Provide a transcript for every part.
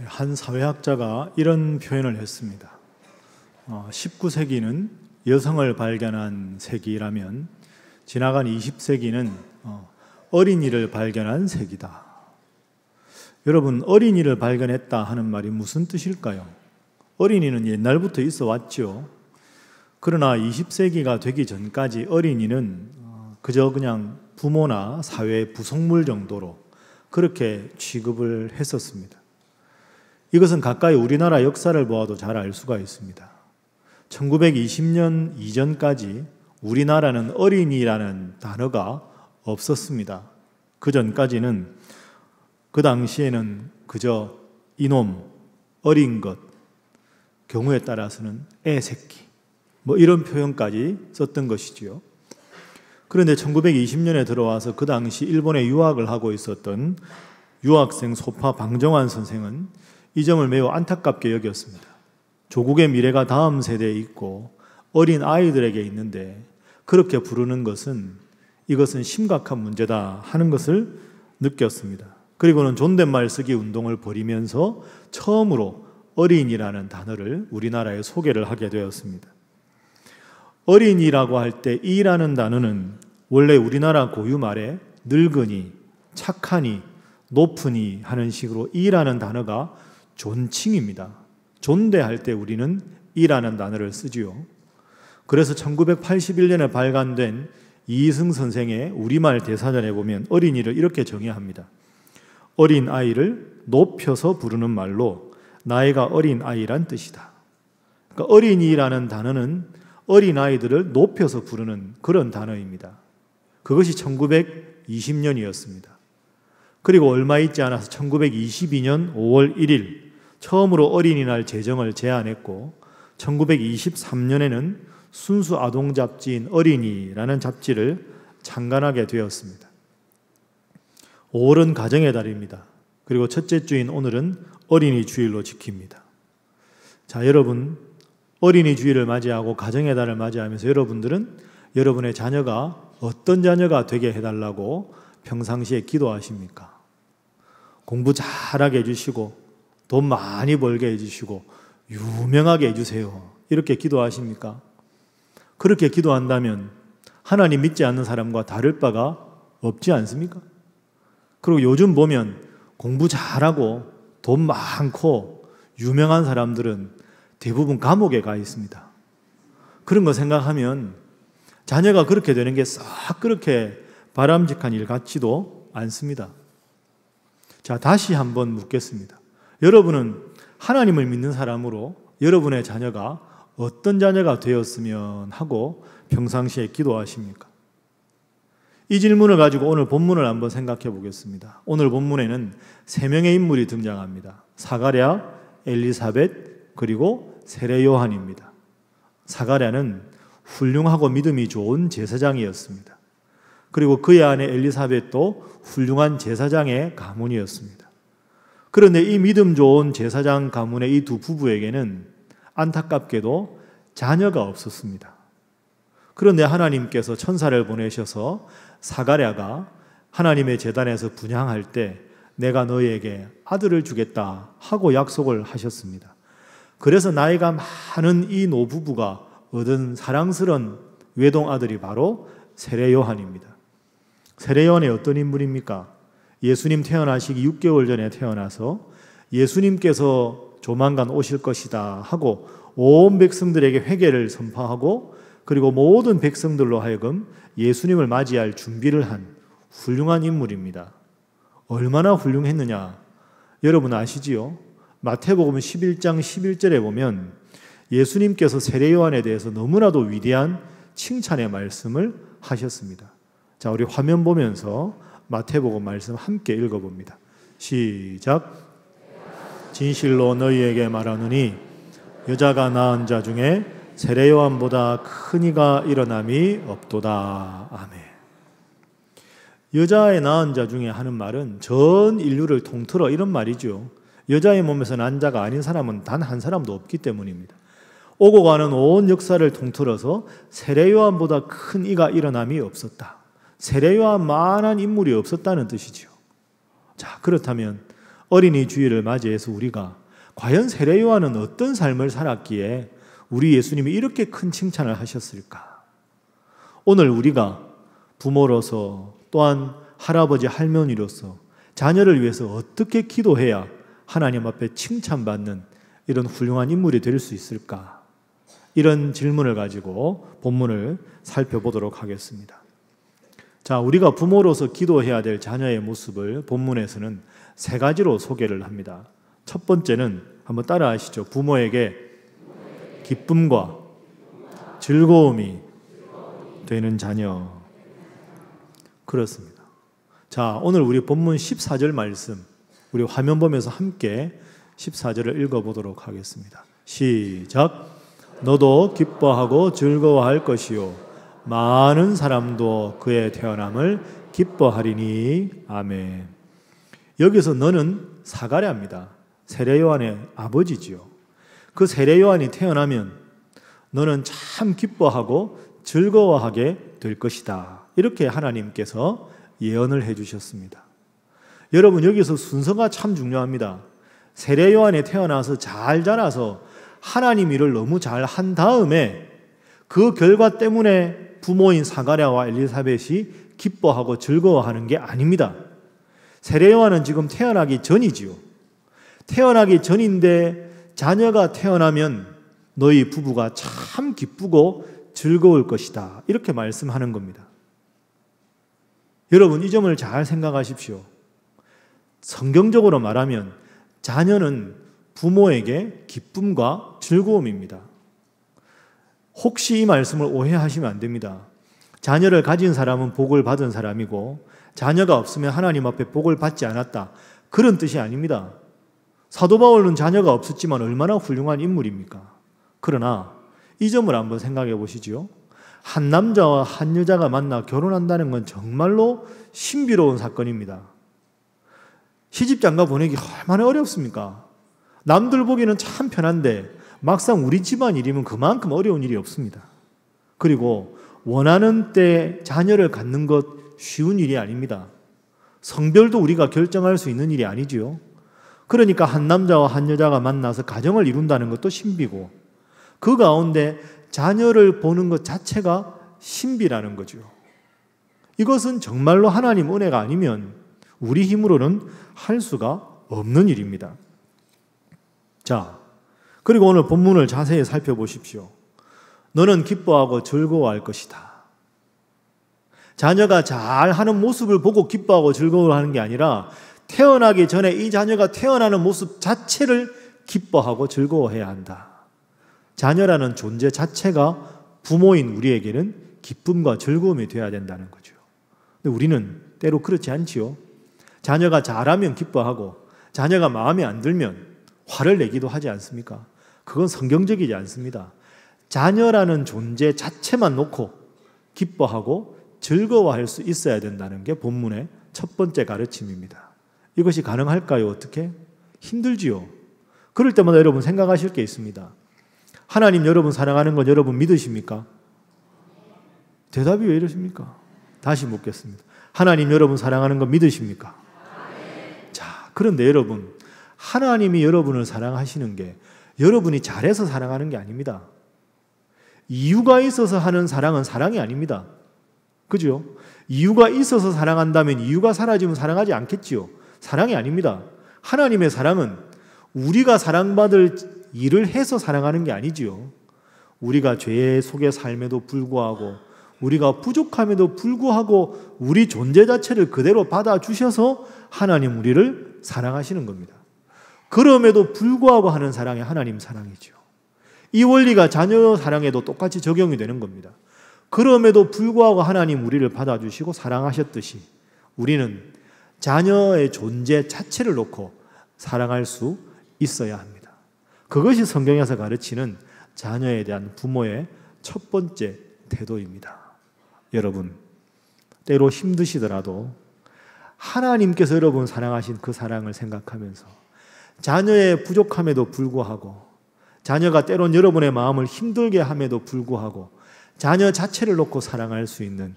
한 사회학자가 이런 표현을 했습니다. 19세기는 여성을 발견한 세기라면 지나간 20세기는 어린이를 발견한 세기다. 여러분, 어린이를 발견했다 하는 말이 무슨 뜻일까요? 어린이는 옛날부터 있어 왔죠. 그러나 20세기가 되기 전까지 어린이는 그저 그냥 부모나 사회의 부속물 정도로 그렇게 취급을 했었습니다. 이것은 가까이 우리나라 역사를 보아도 잘 알 수가 있습니다. 1920년 이전까지 우리나라는 어린이라는 단어가 없었습니다. 그 전까지는 그 당시에는 그저 이놈, 어린 것, 경우에 따라서는 애새끼 이런 표현까지 썼던 것이지요. 그런데 1920년에 들어와서 그 당시 일본에 유학을 하고 있었던 유학생 소파 방정환 선생은 이 점을 매우 안타깝게 여겼습니다. 조국의 미래가 다음 세대에 있고 어린 아이들에게 있는데 그렇게 부르는 것은 이것은 심각한 문제다 하는 것을 느꼈습니다. 그리고는 존댓말 쓰기 운동을 벌이면서 처음으로 어린이라는 단어를 우리나라에 소개를 하게 되었습니다. 어린이라고 할 때 이라는 단어는 원래 우리나라 고유말에 늙으니, 착하니, 높으니 하는 식으로 이라는 단어가 존칭입니다. 존대할 때 우리는 이라는 단어를 쓰지요. 그래서 1981년에 발간된 이승 선생의 우리말 대사전에 보면 어린이를 이렇게 정의합니다. 어린 아이를 높여서 부르는 말로 나이가 어린 아이란 뜻이다. 그러니까 어린이라는 단어는 어린 아이들을 높여서 부르는 그런 단어입니다. 그것이 1920년이었습니다. 그리고 얼마 있지 않아서 1922년 5월 1일 처음으로 어린이날 제정을 제안했고 1923년에는 순수 아동 잡지인 어린이라는 잡지를 창간하게 되었습니다. 5월은 가정의 달입니다. 그리고 첫째 주인 오늘은 어린이 주일로 지킵니다. 자, 여러분, 어린이 주일을 맞이하고 가정의 달을 맞이하면서 여러분들은 여러분의 자녀가 어떤 자녀가 되게 해달라고 평상시에 기도하십니까? 공부 잘하게 해주시고 돈 많이 벌게 해주시고 유명하게 해주세요. 이렇게 기도하십니까? 그렇게 기도한다면 하나님 믿지 않는 사람과 다를 바가 없지 않습니까? 그리고 요즘 보면 공부 잘하고 돈 많고 유명한 사람들은 대부분 감옥에 가 있습니다. 그런 거 생각하면 자녀가 그렇게 되는 게 싹 그렇게 바람직한 일 같지도 않습니다. 자, 다시 한번 묻겠습니다. 여러분은 하나님을 믿는 사람으로 여러분의 자녀가 어떤 자녀가 되었으면 하고 평상시에 기도하십니까? 이 질문을 가지고 오늘 본문을 한번 생각해 보겠습니다. 오늘 본문에는 3명의 인물이 등장합니다. 사가랴, 엘리사벳, 그리고 세례 요한입니다. 사가랴는 훌륭하고 믿음이 좋은 제사장이었습니다. 그리고 그의 아내 엘리사벳도 훌륭한 제사장의 가문이었습니다. 그런데 이 믿음 좋은 제사장 가문의 이 두 부부에게는 안타깝게도 자녀가 없었습니다. 그런데 하나님께서 천사를 보내셔서 사가랴가 하나님의 제단에서 분향할 때 내가 너희에게 아들을 주겠다 하고 약속을 하셨습니다. 그래서 나이가 많은 이 노부부가 얻은 사랑스러운 외동 아들이 바로 세례 요한입니다. 세례 요한이 어떤 인물입니까? 예수님 태어나시기 6개월 전에 태어나서 예수님께서 조만간 오실 것이다 하고 온 백성들에게 회개를 선포하고 그리고 모든 백성들로 하여금 예수님을 맞이할 준비를 한 훌륭한 인물입니다. 얼마나 훌륭했느냐 여러분 아시지요? 마태복음 11장 11절에 보면 예수님께서 세례 요한에 대해서 너무나도 위대한 칭찬의 말씀을 하셨습니다. 자, 우리 화면 보면서 마태복음 말씀 함께 읽어봅니다. 시작. 진실로 너희에게 말하노니 여자가 낳은 자 중에 세례 요한보다 큰 이가 일어남이 없도다. 아멘. 여자의 낳은 자 중에 하는 말은 전 인류를 통틀어 이런 말이죠. 여자의 몸에서 난 자가 아닌 사람은 단 한 사람도 없기 때문입니다. 오고 가는 온 역사를 통틀어서 세례 요한보다 큰 이가 일어남이 없었다. 세례 요한만한 인물이 없었다는 뜻이죠. 자, 그렇다면 어린이 주일을 맞이해서 우리가 과연 세례 요한은 어떤 삶을 살았기에 우리 예수님이 이렇게 큰 칭찬을 하셨을까? 오늘 우리가 부모로서 또한 할아버지 할머니로서 자녀를 위해서 어떻게 기도해야 하나님 앞에 칭찬받는 이런 훌륭한 인물이 될 수 있을까? 이런 질문을 가지고 본문을 살펴보도록 하겠습니다. 자, 우리가 부모로서 기도해야 될 자녀의 모습을 본문에서는 세 가지로 소개를 합니다. 첫 번째는 한번 따라 하시죠. 부모에게 기쁨과 즐거움이 되는 자녀. 그렇습니다. 자, 오늘 우리 본문 14절 말씀, 우리 화면 보면서 함께 14절을 읽어보도록 하겠습니다. 시작. 너도 기뻐하고 즐거워할 것이요 많은 사람도 그의 태어남을 기뻐하리니. 아멘. 여기서 너는 사가랴입니다. 세례 요한의 아버지지요. 그 세례 요한이 태어나면 너는 참 기뻐하고 즐거워하게 될 것이다. 이렇게 하나님께서 예언을 해주셨습니다. 여러분, 여기서 순서가 참 중요합니다. 세례 요한이 태어나서 잘 자라서 하나님 일을 너무 잘 한 다음에 그 결과 때문에 부모인 사가랴와 엘리사벳이 기뻐하고 즐거워하는 게 아닙니다. 세례 요한은 지금 태어나기 전이지요. 태어나기 전인데 자녀가 태어나면 너희 부부가 참 기쁘고 즐거울 것이다. 이렇게 말씀하는 겁니다. 여러분, 이 점을 잘 생각하십시오. 성경적으로 말하면 자녀는 부모에게 기쁨과 즐거움입니다. 혹시 이 말씀을 오해하시면 안 됩니다. 자녀를 가진 사람은 복을 받은 사람이고 자녀가 없으면 하나님 앞에 복을 받지 않았다. 그런 뜻이 아닙니다. 사도 바울은 자녀가 없었지만 얼마나 훌륭한 인물입니까? 그러나 이 점을 한번 생각해 보시죠. 한 남자와 한 여자가 만나 결혼한다는 건 정말로 신비로운 사건입니다. 시집장가 보내기 얼마나 어렵습니까? 남들 보기에는 참 편한데 막상 우리 집안 일이면 그만큼 어려운 일이 없습니다. 그리고 원하는 때 자녀를 갖는 것 쉬운 일이 아닙니다. 성별도 우리가 결정할 수 있는 일이 아니지요. 그러니까 한 남자와 한 여자가 만나서 가정을 이룬다는 것도 신비고 그 가운데 자녀를 보는 것 자체가 신비라는 거죠. 이것은 정말로 하나님 은혜가 아니면 우리 힘으로는 할 수가 없는 일입니다. 자, 그리고 오늘 본문을 자세히 살펴보십시오. 너는 기뻐하고 즐거워할 것이다. 자녀가 잘하는 모습을 보고 기뻐하고 즐거워하는 게 아니라 태어나기 전에 이 자녀가 태어나는 모습 자체를 기뻐하고 즐거워해야 한다. 자녀라는 존재 자체가 부모인 우리에게는 기쁨과 즐거움이 되어야 된다는 거죠. 근데 우리는 때로 그렇지 않지요. 자녀가 잘하면 기뻐하고 자녀가 마음에 안 들면 화를 내기도 하지 않습니까? 그건 성경적이지 않습니다. 자녀라는 존재 자체만 놓고 기뻐하고 즐거워할 수 있어야 된다는 게 본문의 첫 번째 가르침입니다. 이것이 가능할까요? 어떻게? 힘들지요. 그럴 때마다 여러분 생각하실 게 있습니다. 하나님 여러분 사랑하는 건 여러분 믿으십니까? 대답이 왜 이러십니까? 다시 묻겠습니다. 하나님 여러분 사랑하는 건 믿으십니까? 자, 그런데 여러분, 하나님이 여러분을 사랑하시는 게 여러분이 잘해서 사랑하는 게 아닙니다. 이유가 있어서 하는 사랑은 사랑이 아닙니다. 그죠? 이유가 있어서 사랑한다면 이유가 사라지면 사랑하지 않겠지요. 사랑이 아닙니다. 하나님의 사랑은 우리가 사랑받을 일을 해서 사랑하는 게 아니지요. 우리가 죄 속에 삶에도 불구하고 우리가 부족함에도 불구하고 우리 존재 자체를 그대로 받아주셔서 하나님 우리를 사랑하시는 겁니다. 그럼에도 불구하고 하는 사랑이 하나님 사랑이죠. 이 원리가 자녀 사랑에도 똑같이 적용이 되는 겁니다. 그럼에도 불구하고 하나님 우리를 받아주시고 사랑하셨듯이 우리는 자녀의 존재 자체를 놓고 사랑할 수 있어야 합니다. 그것이 성경에서 가르치는 자녀에 대한 부모의 첫 번째 태도입니다. 여러분, 때로 힘드시더라도 하나님께서 여러분 사랑하신 그 사랑을 생각하면서 자녀의 부족함에도 불구하고 자녀가 때론 여러분의 마음을 힘들게 함에도 불구하고 자녀 자체를 놓고 사랑할 수 있는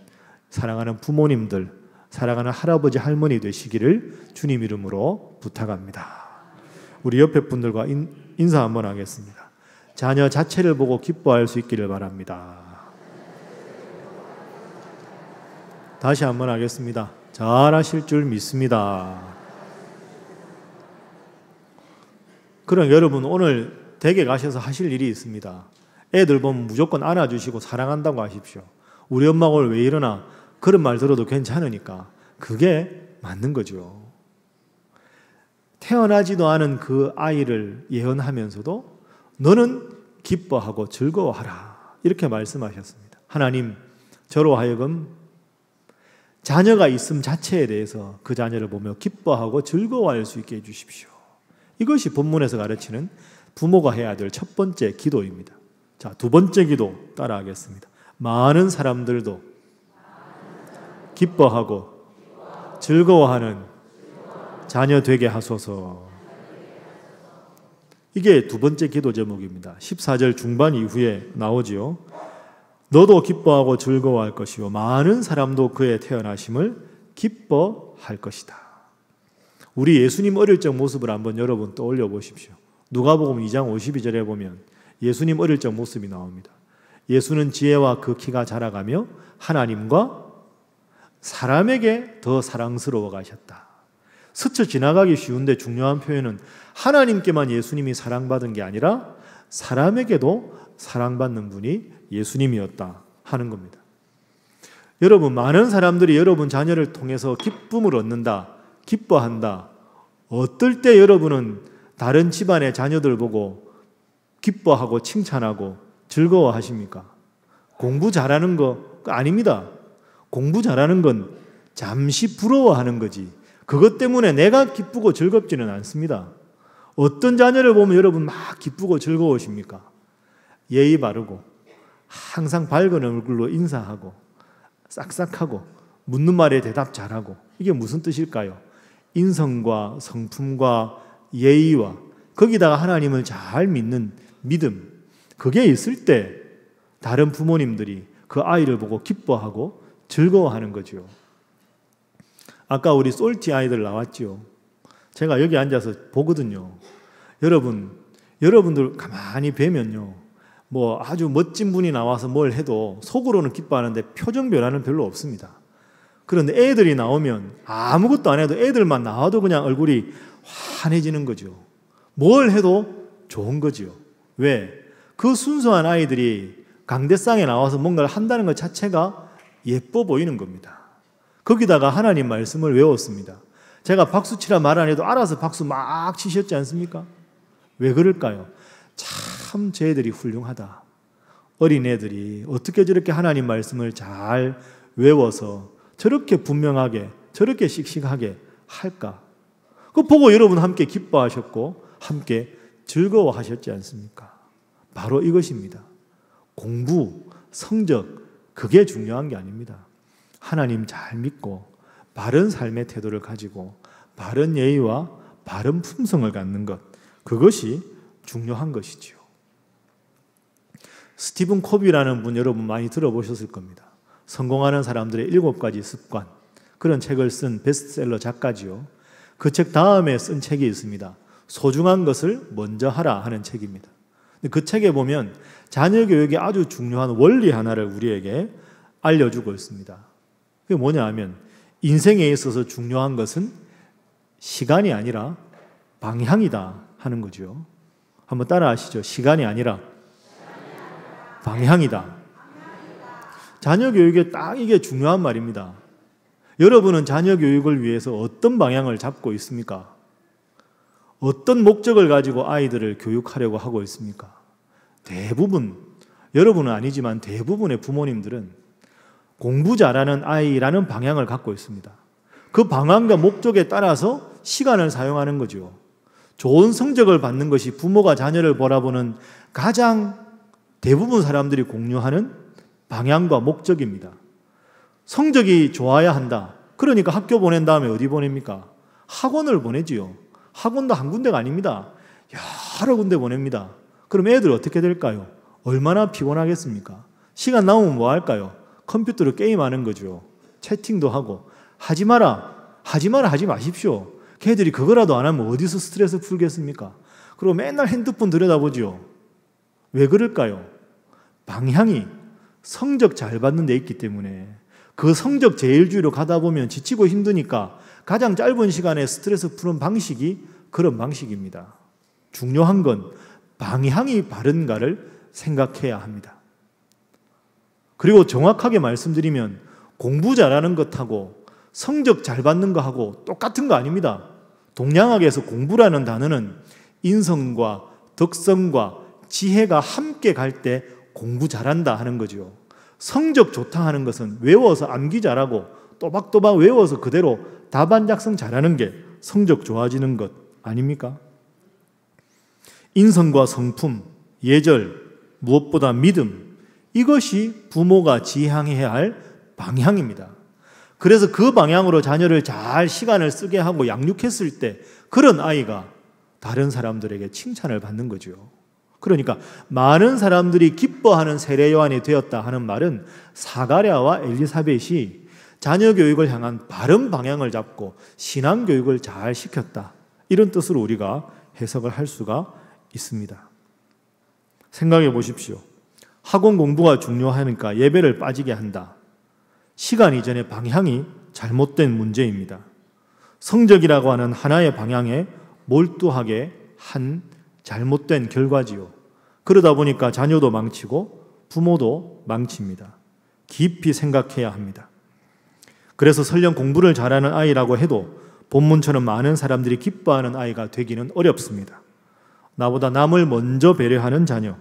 사랑하는 부모님들 사랑하는 할아버지 할머니 되시기를 주님 이름으로 부탁합니다. 우리 옆에 분들과 인사 한번 하겠습니다. 자녀 자체를 보고 기뻐할 수 있기를 바랍니다. 다시 한번 하겠습니다. 잘하실 줄 믿습니다. 그럼 여러분 오늘 댁에 가셔서 하실 일이 있습니다. 애들 보면 무조건 안아주시고 사랑한다고 하십시오. 우리 엄마가 오늘 왜 이러나 그런 말 들어도 괜찮으니까 그게 맞는 거죠. 태어나지도 않은 그 아이를 예언하면서도 너는 기뻐하고 즐거워하라 이렇게 말씀하셨습니다. 하나님 저로 하여금 자녀가 있음 자체에 대해서 그 자녀를 보며 기뻐하고 즐거워할 수 있게 해주십시오. 이것이 본문에서 가르치는 부모가 해야 될 첫 번째 기도입니다. 자, 두 번째 기도 따라하겠습니다. 많은 사람들도 기뻐하고 즐거워하는 자녀 되게 하소서. 이게 두 번째 기도 제목입니다. 14절 중반 이후에 나오지요. 너도 기뻐하고 즐거워할 것이요 많은 사람도 그의 태어나심을 기뻐할 것이다. 우리 예수님 어릴 적 모습을 한번 여러분 떠올려 보십시오. 누가복음 2장 52절에 보면 예수님 어릴 적 모습이 나옵니다. 예수는 지혜와 그 키가 자라가며 하나님과 사람에게 더 사랑스러워 가셨다. 스쳐 지나가기 쉬운데 중요한 표현은 하나님께만 예수님이 사랑받은 게 아니라 사람에게도 사랑받는 분이 예수님이었다 하는 겁니다. 여러분, 많은 사람들이 여러분 자녀를 통해서 기쁨을 얻는다, 기뻐한다. 어떨 때 여러분은 다른 집안의 자녀들 보고 기뻐하고 칭찬하고 즐거워하십니까? 공부 잘하는 거 아닙니다. 공부 잘하는 건 잠시 부러워하는 거지 그것 때문에 내가 기쁘고 즐겁지는 않습니다. 어떤 자녀를 보면 여러분 막 기쁘고 즐거우십니까? 예의 바르고 항상 밝은 얼굴로 인사하고 싹싹하고 묻는 말에 대답 잘하고 이게 무슨 뜻일까요? 인성과 성품과 예의와 거기다가 하나님을 잘 믿는 믿음, 그게 있을 때 다른 부모님들이 그 아이를 보고 기뻐하고 즐거워하는 거죠. 아까 우리 솔티 아이들 나왔죠. 제가 여기 앉아서 보거든요. 여러분들 가만히 뵈면요, 뭐 아주 멋진 분이 나와서 뭘 해도 속으로는 기뻐하는데 표정 변화는 별로 없습니다. 그런데 애들이 나오면 아무것도 안 해도 애들만 나와도 그냥 얼굴이 환해지는 거죠. 뭘 해도 좋은 거죠. 왜? 그 순수한 아이들이 강대상에 나와서 뭔가를 한다는 것 자체가 예뻐 보이는 겁니다. 거기다가 하나님 말씀을 외웠습니다. 제가 박수 치라 말 안 해도 알아서 박수 막 치셨지 않습니까? 왜 그럴까요? 참 쟤들이 훌륭하다. 어린애들이 어떻게 저렇게 하나님 말씀을 잘 외워서 저렇게 분명하게 저렇게 씩씩하게 할까? 그거 보고 여러분 함께 기뻐하셨고 함께 즐거워하셨지 않습니까? 바로 이것입니다. 공부, 성적, 그게 중요한 게 아닙니다. 하나님 잘 믿고 바른 삶의 태도를 가지고 바른 예의와 바른 품성을 갖는 것, 그것이 중요한 것이지요. 스티븐 코비라는 분 여러분 많이 들어보셨을 겁니다. 성공하는 사람들의 7가지 습관, 그런 책을 쓴 베스트셀러 작가지요. 그 책 다음에 쓴 책이 있습니다. 소중한 것을 먼저 하라 하는 책입니다. 그 책에 보면 자녀 교육의 아주 중요한 원리 하나를 우리에게 알려주고 있습니다. 그게 뭐냐 하면 인생에 있어서 중요한 것은 시간이 아니라 방향이다 하는 거죠. 한번 따라 하시죠. 시간이 아니라 방향이다. 자녀 교육에 딱 이게 중요한 말입니다. 여러분은 자녀 교육을 위해서 어떤 방향을 잡고 있습니까? 어떤 목적을 가지고 아이들을 교육하려고 하고 있습니까? 대부분, 여러분은 아니지만 대부분의 부모님들은 공부 잘하는 아이라는 방향을 갖고 있습니다. 그 방향과 목적에 따라서 시간을 사용하는 거죠. 좋은 성적을 받는 것이 부모가 자녀를 바라보는 가장 대부분 사람들이 공유하는 방향과 목적입니다. 성적이 좋아야 한다. 그러니까 학교 보낸 다음에 어디 보냅니까? 학원을 보내지요. 학원도 한 군데가 아닙니다. 여러 군데 보냅니다. 그럼 애들 어떻게 될까요? 얼마나 피곤하겠습니까? 시간 남으면 뭐 할까요? 컴퓨터로 게임하는 거죠. 채팅도 하고 하지 마라, 하지 마라 하지 마십시오. 걔들이 그거라도 안 하면 어디서 스트레스 풀겠습니까? 그리고 맨날 핸드폰 들여다보죠. 왜 그럴까요? 방향이 성적 잘 받는 데 있기 때문에 그 성적 제일주의로 가다 보면 지치고 힘드니까 가장 짧은 시간에 스트레스 푸는 방식이 그런 방식입니다. 중요한 건 방향이 바른가를 생각해야 합니다. 그리고 정확하게 말씀드리면 공부 잘하는 것하고 성적 잘 받는 거하고 똑같은 거 아닙니다. 동양학에서 공부라는 단어는 인성과 덕성과 지혜가 함께 갈 때 공부 잘한다 하는 거죠. 성적 좋다 하는 것은 외워서 암기 잘하고 또박또박 외워서 그대로 답안 작성 잘하는 게 성적 좋아지는 것 아닙니까? 인성과 성품, 예절, 무엇보다 믿음, 이것이 부모가 지향해야 할 방향입니다. 그래서 그 방향으로 자녀를 잘 시간을 쓰게 하고 양육했을 때 그런 아이가 다른 사람들에게 칭찬을 받는 거죠. 그러니까 많은 사람들이 기뻐하는 세례 요한이 되었다 하는 말은 사가랴와 엘리사벳이 자녀 교육을 향한 바른 방향을 잡고 신앙 교육을 잘 시켰다, 이런 뜻으로 우리가 해석을 할 수가 있습니다. 생각해 보십시오. 학원 공부가 중요하니까 예배를 빠지게 한다. 시간 이전의 방향이 잘못된 문제입니다. 성적이라고 하는 하나의 방향에 몰두하게 한 잘못된 결과지요. 그러다 보니까 자녀도 망치고 부모도 망칩니다. 깊이 생각해야 합니다. 그래서 설령 공부를 잘하는 아이라고 해도 본문처럼 많은 사람들이 기뻐하는 아이가 되기는 어렵습니다. 나보다 남을 먼저 배려하는 자녀,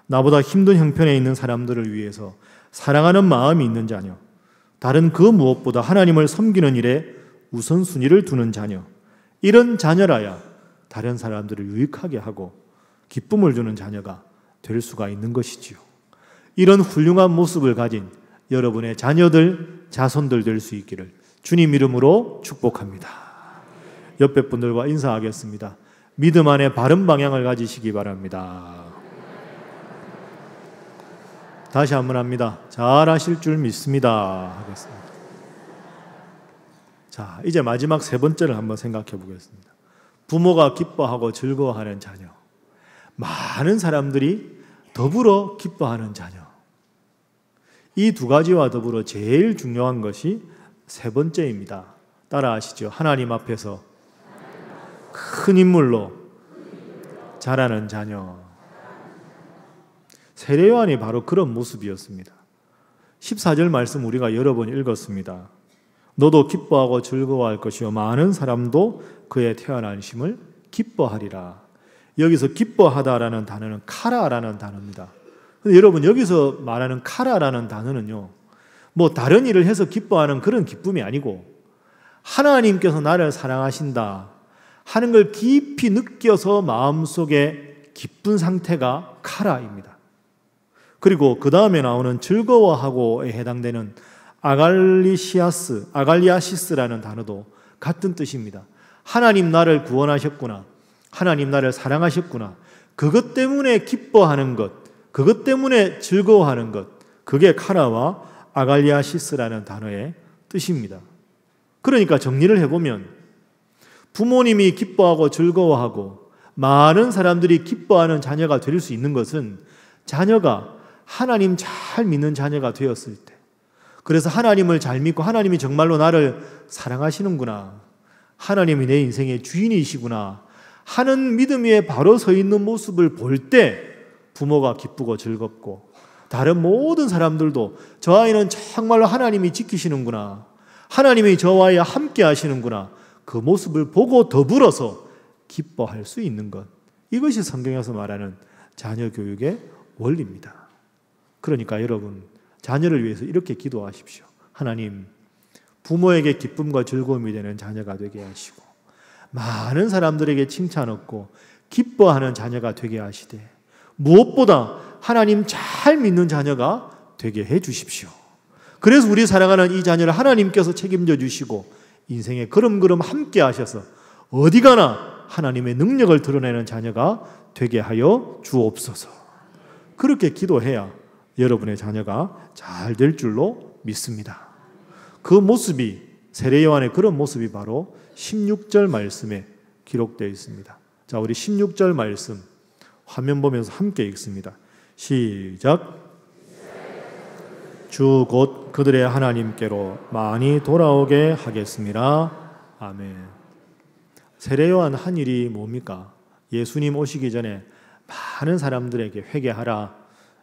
나보다 힘든 형편에 있는 사람들을 위해서 사랑하는 마음이 있는 자녀, 다른 그 무엇보다 하나님을 섬기는 일에 우선순위를 두는 자녀, 이런 자녀라야 다른 사람들을 유익하게 하고 기쁨을 주는 자녀가 될 수가 있는 것이지요. 이런 훌륭한 모습을 가진 여러분의 자녀들, 자손들 될 수 있기를 주님 이름으로 축복합니다. 옆에 분들과 인사하겠습니다. 믿음 안에 바른 방향을 가지시기 바랍니다. 다시 한번 합니다. 잘하실 줄 믿습니다. 하겠습니다. 자, 이제 마지막 세 번째를 한번 생각해 보겠습니다. 부모가 기뻐하고 즐거워하는 자녀. 많은 사람들이 더불어 기뻐하는 자녀. 이 두 가지와 더불어 제일 중요한 것이 세 번째입니다. 따라 하시죠. 하나님 앞에서 큰 인물로 자라는 자녀. 세례 요한이 바로 그런 모습이었습니다. 14절 말씀 우리가 여러 번 읽었습니다. 너도 기뻐하고 즐거워할 것이요 많은 사람도 그의 태어나심을 기뻐하리라. 여기서 기뻐하다라는 단어는 카라라는 단어입니다. 근데 여러분, 여기서 말하는 카라라는 단어는요, 뭐 다른 일을 해서 기뻐하는 그런 기쁨이 아니고 하나님께서 나를 사랑하신다 하는 걸 깊이 느껴서 마음속에 기쁜 상태가 카라입니다. 그리고 그 다음에 나오는 즐거워하고에 해당되는 아갈리아시스라는 단어도 같은 뜻입니다. 하나님 나를 구원하셨구나, 하나님 나를 사랑하셨구나, 그것 때문에 기뻐하는 것, 그것 때문에 즐거워하는 것, 그게 카라와 아갈리아시스라는 단어의 뜻입니다. 그러니까 정리를 해보면 부모님이 기뻐하고 즐거워하고 많은 사람들이 기뻐하는 자녀가 될 수 있는 것은 자녀가 하나님 잘 믿는 자녀가 되었을 때, 그래서 하나님을 잘 믿고 하나님이 정말로 나를 사랑하시는구나, 하나님이 내 인생의 주인이시구나 하는 믿음 위에 바로 서 있는 모습을 볼 때 부모가 기쁘고 즐겁고 다른 모든 사람들도 저 아이는 정말로 하나님이 지키시는구나, 하나님이 저와 함께 하시는구나, 그 모습을 보고 더불어서 기뻐할 수 있는 것, 이것이 성경에서 말하는 자녀 교육의 원리입니다. 그러니까 여러분, 자녀를 위해서 이렇게 기도하십시오. 하나님, 부모에게 기쁨과 즐거움이 되는 자녀가 되게 하시고 많은 사람들에게 칭찬 얻고 기뻐하는 자녀가 되게 하시되 무엇보다 하나님 잘 믿는 자녀가 되게 해 주십시오. 그래서 우리 사랑하는 이 자녀를 하나님께서 책임져 주시고 인생에 걸음걸음 함께 하셔서 어디 가나 하나님의 능력을 드러내는 자녀가 되게 하여 주옵소서. 그렇게 기도해야 여러분의 자녀가 잘 될 줄로 믿습니다. 그 모습이 세례 요한의 그런 모습이 바로 16절 말씀에 기록되어 있습니다. 자, 우리 16절 말씀 화면 보면서 함께 읽습니다. 시작. 주 곧 그들의 하나님께로 많이 돌아오게 하겠습니다. 아멘. 세례 요한 한 일이 뭡니까? 예수님 오시기 전에 많은 사람들에게 회개하라,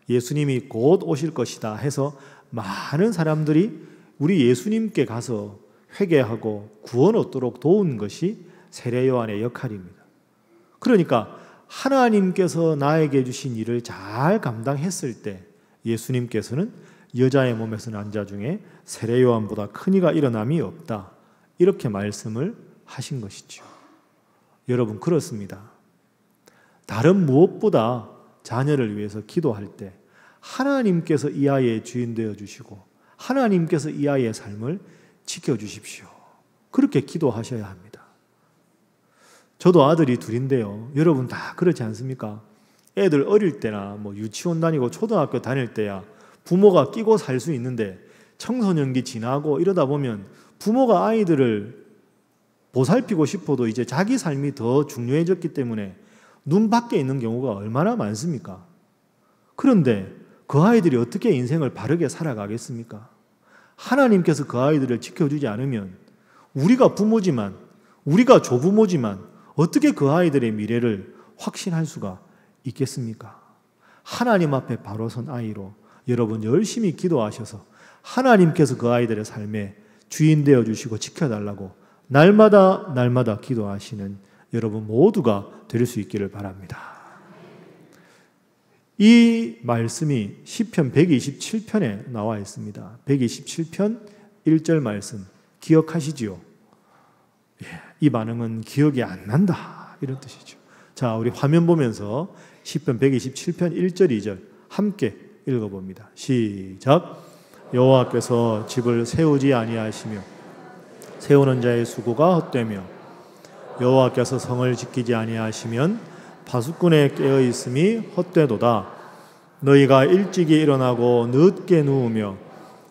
예수님이 곧 오실 것이다 해서 많은 사람들이 우리 예수님께 가서 회개하고 구원 얻도록 도운 것이 세례 요한의 역할입니다. 그러니까 하나님께서 나에게 주신 일을 잘 감당했을 때 예수님께서는 여자의 몸에서 난 자 중에 세례 요한보다 큰 이가 일어남이 없다, 이렇게 말씀을 하신 것이죠. 여러분, 그렇습니다. 다른 무엇보다 자녀를 위해서 기도할 때 하나님께서 이 아이의 주인 되어 주시고 하나님께서 이 아이의 삶을 지켜주십시오, 그렇게 기도하셔야 합니다. 저도 아들이 둘인데요, 여러분 다 그렇지 않습니까? 애들 어릴 때나 유치원 다니고 초등학교 다닐 때야 부모가 끼고 살 수 있는데 청소년기 지나고 이러다 보면 부모가 아이들을 보살피고 싶어도 이제 자기 삶이 더 중요해졌기 때문에 눈 밖에 있는 경우가 얼마나 많습니까? 그런데 그 아이들이 어떻게 인생을 바르게 살아가겠습니까? 하나님께서 그 아이들을 지켜주지 않으면 우리가 부모지만, 우리가 조부모지만 어떻게 그 아이들의 미래를 확신할 수가 있겠습니까? 하나님 앞에 바로 선 아이로 여러분 열심히 기도하셔서 하나님께서 그 아이들의 삶에 주인 되어 주시고 지켜달라고 날마다 기도하시는 여러분 모두가 될 수 있기를 바랍니다. 이 말씀이 시편 127편에 나와 있습니다. 127편 1절 말씀 기억하시지요? 이 반응은 기억이 안 난다, 이런 뜻이죠. 자, 우리 화면 보면서 시편 127편 1절 2절 함께 읽어봅니다. 시작. 여호와께서 집을 세우지 아니하시며 세우는 자의 수고가 헛되며 여호와께서 성을 지키지 아니하시면 파수꾼의 깨어 있음이 헛되도다. 너희가 일찍이 일어나고 늦게 누우며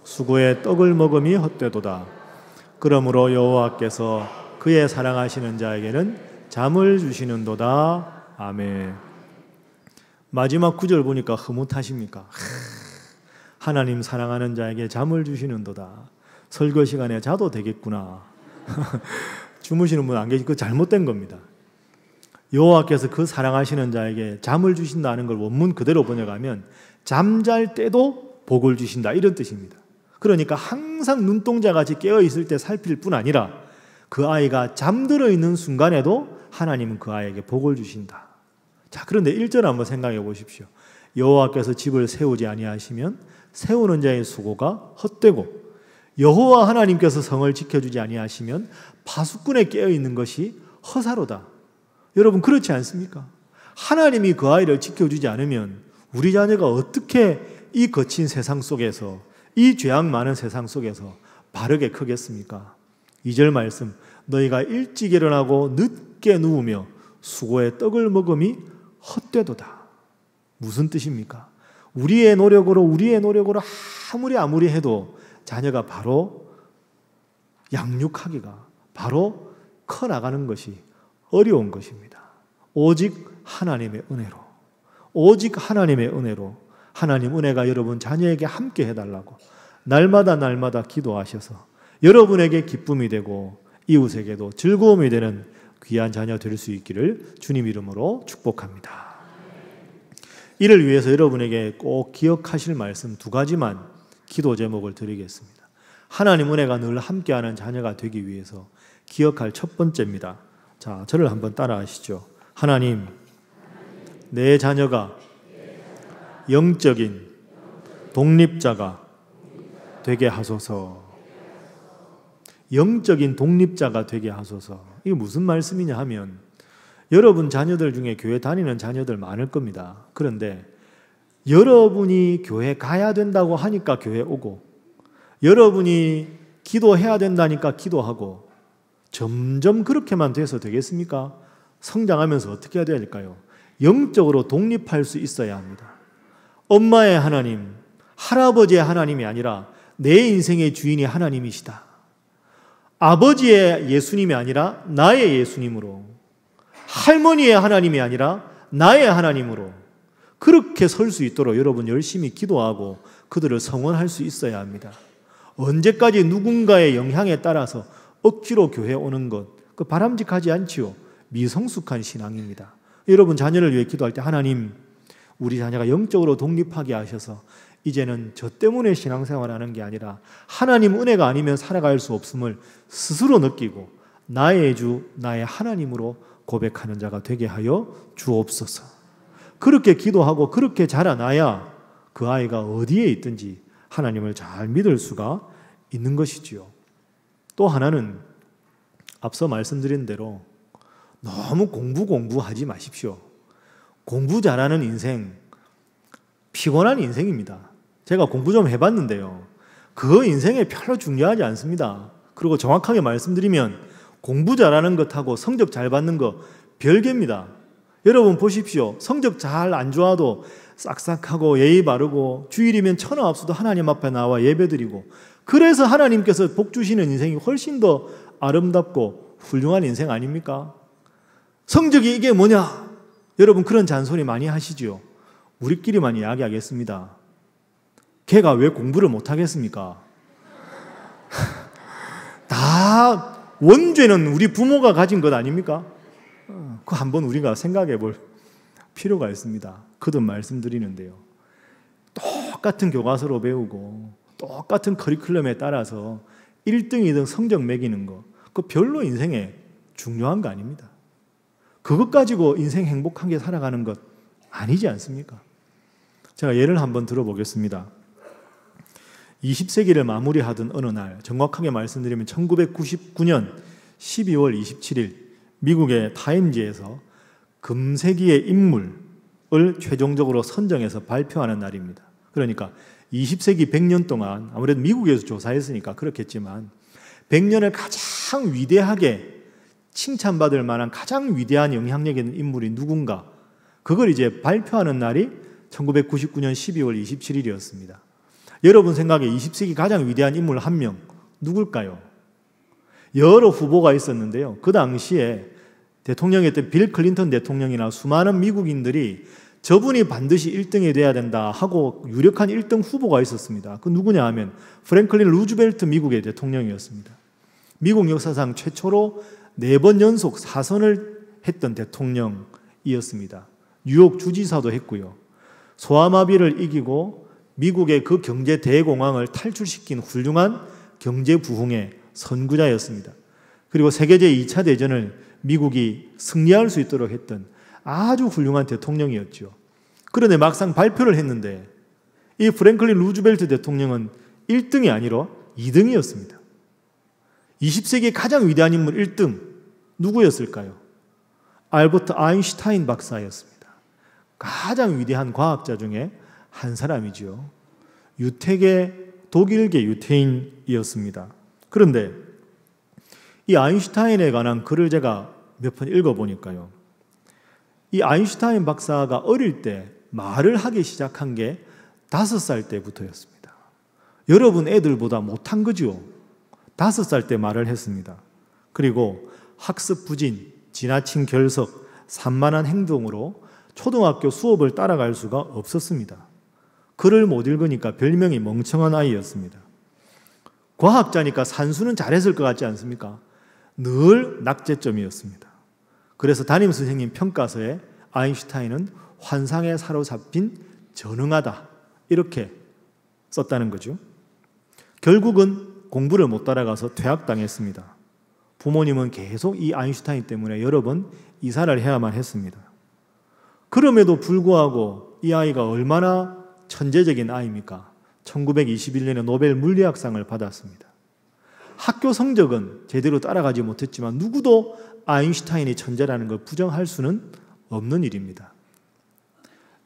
수고의 떡을 먹음이 헛되도다. 그러므로 여호와께서 그의 사랑하시는 자에게는 잠을 주시는도다. 아멘. 마지막 구절 보니까 흐뭇하십니까? 하나님 사랑하는 자에게 잠을 주시는도다. 설교 시간에 자도 되겠구나. 주무시는 분 안 계시, 그거 잘못된 겁니다. 여호와께서 그 사랑하시는 자에게 잠을 주신다는 걸 원문 그대로 번역하면 잠잘 때도 복을 주신다, 이런 뜻입니다. 그러니까 항상 눈동자같이 깨어있을 때 살필 뿐 아니라 그 아이가 잠들어 있는 순간에도 하나님은 그 아이에게 복을 주신다. 자, 그런데 1절 한번 생각해 보십시오. 여호와께서 집을 세우지 아니하시면 세우는 자의 수고가 헛되고 여호와 하나님께서 성을 지켜주지 아니하시면 파수꾼에 깨어있는 것이 허사로다. 여러분, 그렇지 않습니까? 하나님이 그 아이를 지켜주지 않으면 우리 자녀가 어떻게 이 거친 세상 속에서, 이 죄악 많은 세상 속에서 바르게 크겠습니까? 2절 말씀, 너희가 일찍 일어나고 늦게 누우며 수고의 떡을 먹음이 헛되도다. 무슨 뜻입니까? 우리의 노력으로 아무리 해도 자녀가 바로 양육하기가, 바로 커나가는 것이 어려운 것입니다. 오직 하나님의 은혜로, 오직 하나님의 은혜로, 하나님 은혜가 여러분 자녀에게 함께 해달라고 날마다 기도하셔서 여러분에게 기쁨이 되고 이웃에게도 즐거움이 되는 귀한 자녀 될 수 있기를 주님 이름으로 축복합니다. 이를 위해서 여러분에게 꼭 기억하실 말씀 2가지만 기도 제목을 드리겠습니다. 하나님 은혜가 늘 함께하는 자녀가 되기 위해서 기억할 첫 번째입니다. 자, 저를 한번 따라 하시죠. 하나님, 내 자녀가 영적인 독립자가 되게 하소서. 영적인 독립자가 되게 하소서. 이게 무슨 말씀이냐 하면 여러분 자녀들 중에 교회 다니는 자녀들 많을 겁니다. 그런데 여러분이 교회 가야 된다고 하니까 교회 오고, 여러분이 기도해야 된다니까 기도하고, 점점 그렇게만 돼서 되겠습니까? 성장하면서 어떻게 해야 될까요? 영적으로 독립할 수 있어야 합니다. 엄마의 하나님, 할아버지의 하나님이 아니라 내 인생의 주인이 하나님이시다. 아버지의 예수님이 아니라 나의 예수님으로, 할머니의 하나님이 아니라 나의 하나님으로 그렇게 설 수 있도록 여러분 열심히 기도하고 그들을 성원할 수 있어야 합니다. 언제까지 누군가의 영향에 따라서 억지로 교회에 오는 것, 그 바람직하지 않지요. 미성숙한 신앙입니다. 여러분 자녀를 위해 기도할 때 하나님, 우리 자녀가 영적으로 독립하게 하셔서 이제는 저 때문에 신앙생활하는 게 아니라 하나님 은혜가 아니면 살아갈 수 없음을 스스로 느끼고 나의 주, 나의 하나님으로 고백하는 자가 되게 하여 주옵소서. 그렇게 기도하고 그렇게 자라나야 그 아이가 어디에 있든지 하나님을 잘 믿을 수가 있는 것이지요. 또 하나는 앞서 말씀드린 대로 너무 공부하지 마십시오. 공부 잘하는 인생, 피곤한 인생입니다. 제가 공부 좀 해봤는데요. 그 인생에 별로 중요하지 않습니다. 그리고 정확하게 말씀드리면 공부 잘하는 것하고 성적 잘 받는 거 별개입니다. 여러분 보십시오. 성적 잘 안 좋아도 싹싹하고 예의 바르고 주일이면 천하 없어도 하나님 앞에 나와 예배드리고, 그래서 하나님께서 복 주시는 인생이 훨씬 더 아름답고 훌륭한 인생 아닙니까? 성적이 이게 뭐냐? 여러분 그런 잔소리 많이 하시죠. 우리끼리만 이야기하겠습니다. 걔가 왜 공부를 못하겠습니까? 다 원죄는 우리 부모가 가진 것 아닙니까? 그거 한번 우리가 생각해 볼 필요가 있습니다. 거듭 말씀드리는데요. 똑같은 교과서로 배우고 똑같은 커리큘럼에 따라서 1등이든 성적 매기는 거, 그거 별로 인생에 중요한 거 아닙니다. 그것 가지고 인생 행복하게 살아가는 것 아니지 않습니까? 제가 예를 한번 들어보겠습니다. 20세기를 마무리하던 어느 날, 정확하게 말씀드리면 1999년 12월 27일 미국의 타임지에서 금세기의 인물을 최종적으로 선정해서 발표하는 날입니다. 그러니까 20세기 100년 동안, 아무래도 미국에서 조사했으니까 그렇겠지만 100년을 가장 위대하게 칭찬받을 만한 가장 위대한 영향력 있는 인물이 누군가, 그걸 이제 발표하는 날이 1999년 12월 27일이었습니다. 여러분 생각에 20세기 가장 위대한 인물 한 명 누굴까요? 여러 후보가 있었는데요. 그 당시에 대통령이었던 빌 클린턴 대통령이나 수많은 미국인들이 저분이 반드시 1등이 돼야 된다 하고 유력한 1등 후보가 있었습니다. 그 누구냐 하면 프랭클린 루즈벨트 미국의 대통령이었습니다. 미국 역사상 최초로 4번 연속 4선을 했던 대통령이었습니다. 뉴욕 주지사도 했고요. 소아마비를 이기고 미국의 그 경제 대공황을 탈출시킨 훌륭한 경제 부흥의 선구자였습니다. 그리고 세계 제2차 대전을 미국이 승리할 수 있도록 했던 아주 훌륭한 대통령이었죠. 그런데 막상 발표를 했는데 이 프랭클린 루즈벨트 대통령은 1등이 아니라 2등이었습니다. 20세기의 가장 위대한 인물 1등 누구였을까요? 알버트 아인슈타인 박사였습니다. 가장 위대한 과학자 중에 한 사람이죠. 유태계, 독일계 유태인이었습니다. 그런데 이 아인슈타인에 관한 글을 제가 몇 번 읽어보니까요. 이 아인슈타인 박사가 어릴 때 말을 하기 시작한 게 5살 때부터였습니다. 여러분 애들보다 못한 거죠. 5살 때 말을 했습니다. 그리고 학습 부진, 지나친 결석, 산만한 행동으로 초등학교 수업을 따라갈 수가 없었습니다. 글을 못 읽으니까 별명이 멍청한 아이였습니다. 과학자니까 산수는 잘했을 것 같지 않습니까? 늘 낙제점이었습니다. 그래서 담임선생님 평가서에 아인슈타인은 환상에 사로잡힌 전능하다 이렇게 썼다는 거죠. 결국은 공부를 못 따라가서 퇴학당했습니다. 부모님은 계속 이 아인슈타인 때문에 여러 번 이사를 해야만 했습니다. 그럼에도 불구하고 이 아이가 얼마나 천재적인 아이입니까? 1921년에 노벨 물리학상을 받았습니다. 학교 성적은 제대로 따라가지 못했지만 누구도 아인슈타인이 천재라는 걸 부정할 수는 없는 일입니다.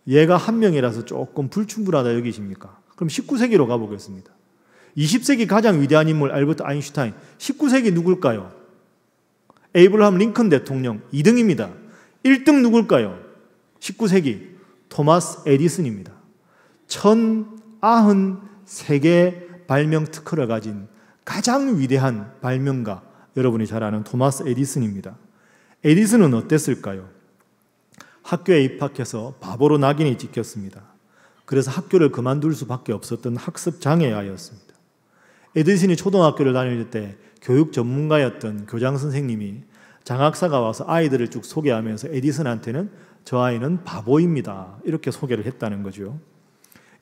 얘가 한 명이라서 조금 불충분하다 여기십니까? 그럼 19세기로 가보겠습니다. 20세기 가장 위대한 인물 알버트 아인슈타인, 19세기 누굴까요? 에이브러함 링컨 대통령 2등입니다. 1등 누굴까요? 19세기 토마스 에디슨입니다. 1093개 발명 특허를 가진 가장 위대한 발명가, 여러분이 잘 아는 토마스 에디슨입니다. 에디슨은 어땠을까요? 학교에 입학해서 바보로 낙인이 찍혔습니다. 그래서 학교를 그만둘 수밖에 없었던 학습 장애아였습니다. 에디슨이 초등학교를 다닐 때 교육 전문가였던 교장 선생님이 장학사가 와서 아이들을 쭉 소개하면서 에디슨한테는 저 아이는 바보입니다. 이렇게 소개를 했다는 거죠.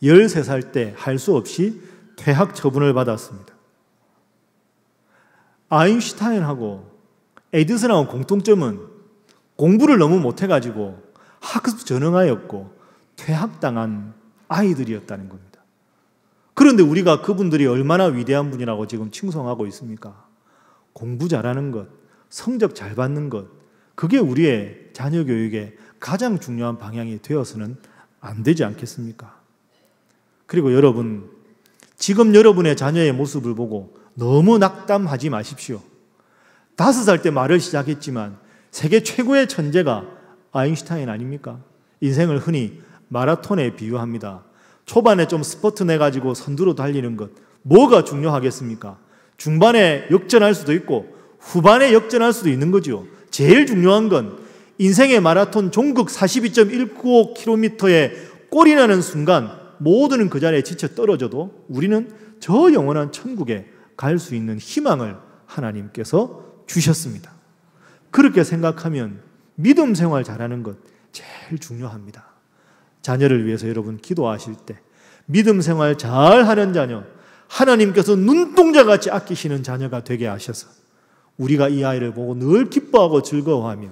13살 때 할 수 없이 퇴학 처분을 받았습니다. 아인슈타인하고 에디슨하고 공통점은 공부를 너무 못해가지고 학습 전형아였고 퇴학당한 아이들이었다는 겁니다. 그런데 우리가 그분들이 얼마나 위대한 분이라고 지금 칭송하고 있습니까? 공부 잘하는 것, 성적 잘 받는 것, 그게 우리의 자녀 교육의 가장 중요한 방향이 되어서는 안 되지 않겠습니까? 그리고 여러분, 지금 여러분의 자녀의 모습을 보고 너무 낙담하지 마십시오. 5살 때 말을 시작했지만 세계 최고의 천재가 아인슈타인 아닙니까? 인생을 흔히 마라톤에 비유합니다. 초반에 좀 스퍼트 내가지고 선두로 달리는 것, 뭐가 중요하겠습니까? 중반에 역전할 수도 있고 후반에 역전할 수도 있는 거죠. 제일 중요한 건 인생의 마라톤 종극 42.195km에 골이 나는 순간 모두는 그 자리에 지쳐 떨어져도 우리는 저 영원한 천국에 갈 수 있는 희망을 하나님께서 주셨습니다. 그렇게 생각하면 믿음 생활 잘하는 것 제일 중요합니다. 자녀를 위해서 여러분 기도하실 때 믿음 생활 잘하는 자녀, 하나님께서 눈동자같이 아끼시는 자녀가 되게 하셔서 우리가 이 아이를 보고 늘 기뻐하고 즐거워하며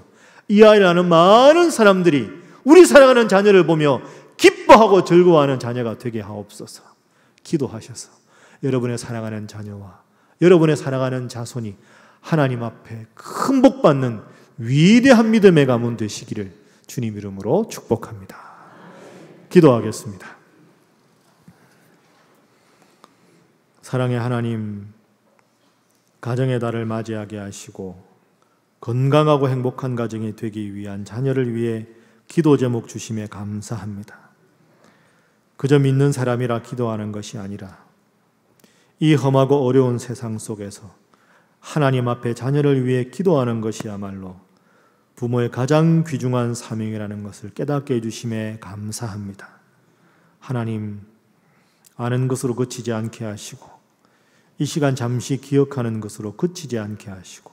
이 아이를 아는 많은 사람들이 우리 사랑하는 자녀를 보며 기뻐하고 즐거워하는 자녀가 되게 하옵소서. 기도하셔서 여러분의 사랑하는 자녀와 여러분의 사랑하는 자손이 하나님 앞에 큰 복 받는 위대한 믿음의 가문 되시기를 주님 이름으로 축복합니다. 기도하겠습니다. 사랑의 하나님, 가정의 달을 맞이하게 하시고 건강하고 행복한 가정이 되기 위한 자녀를 위해 기도 제목 주심에 감사합니다. 그저 믿는 사람이라 기도하는 것이 아니라 이 험하고 어려운 세상 속에서 하나님 앞에 자녀를 위해 기도하는 것이야말로 부모의 가장 귀중한 사명이라는 것을 깨닫게 해주심에 감사합니다. 하나님, 아는 것으로 그치지 않게 하시고 이 시간 잠시 기억하는 것으로 그치지 않게 하시고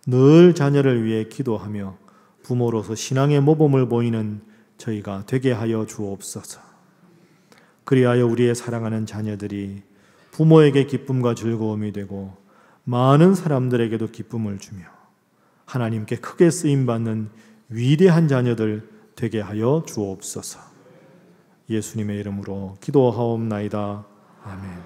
늘 자녀를 위해 기도하며 부모로서 신앙의 모범을 보이는 저희가 되게 하여 주옵소서. 그리하여 우리의 사랑하는 자녀들이 부모에게 기쁨과 즐거움이 되고 많은 사람들에게도 기쁨을 주며 하나님께 크게 쓰임받는 위대한 자녀들 되게 하여 주옵소서. 예수님의 이름으로 기도하옵나이다. 아멘.